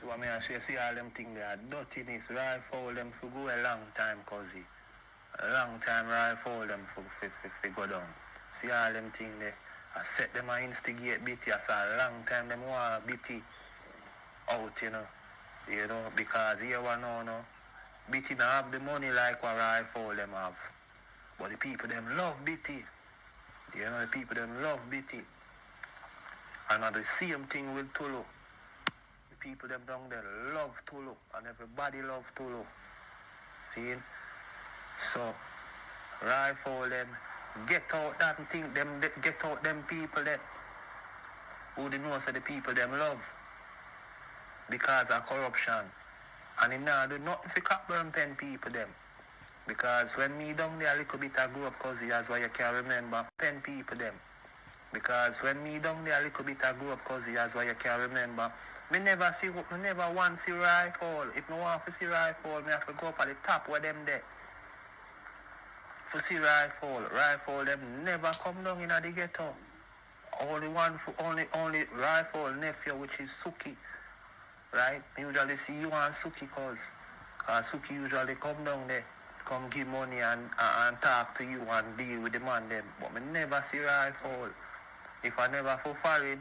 So I mean, I see all them things there, dirtiness, rifle them for go a long time, cosy. A long time rifle them for go down. See all them things there. I set them and instigate bitty. I saw a long time them want bitty out, you know, because here one no. Bitty don't have the money like what rifle them have. But the people them love bitty. You know, the people them love bitty. And the same thing with Tulu. The people them down there love Tulu. And everybody love Tulu. See? So, rifle them, get out that thing, get out them people that who they know so the people them love. Because of corruption. And it now do nothing for Cockburn pen people them. Because when me down there a little bit I grew up cosy, that's why you can remember pen people them. Because when me down there a little bit I grew up cosy, that's why you can remember. Me never once see rifle. If me want to see rifle, me have to go up at the top where them there. To see rifle them never come down in the ghetto. Only rifle nephew, which is Suki. Right? Usually see you and Suki cause Suki usually come down there, come give money and talk to you and deal with the man them. But me never see rifle. If I never for foreign,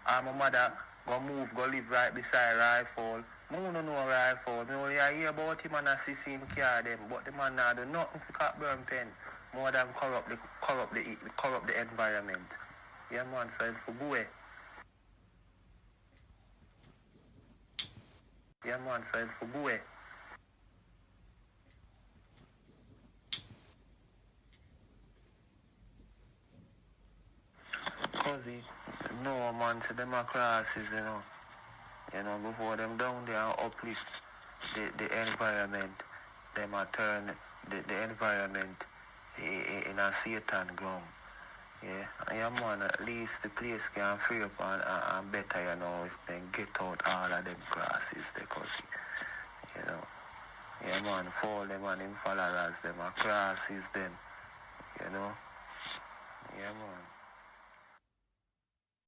and my mother go live right beside rifle. Me don't know rifle. Me only hear about him and I see him care them. But the man now do nothing for Cockburn pen more than corrupt the environment. Yeah man, so it's for go away. Yeah man, so it's for go away. Cosy, no man, to them crosses, before them down there and uplift the environment, them a turn the environment in a Satan ground. Yeah, man, at least the place can free up and better, if they get out all of them crosses, because, yeah, man, fall them and them followers, them crosses them, Yeah, man.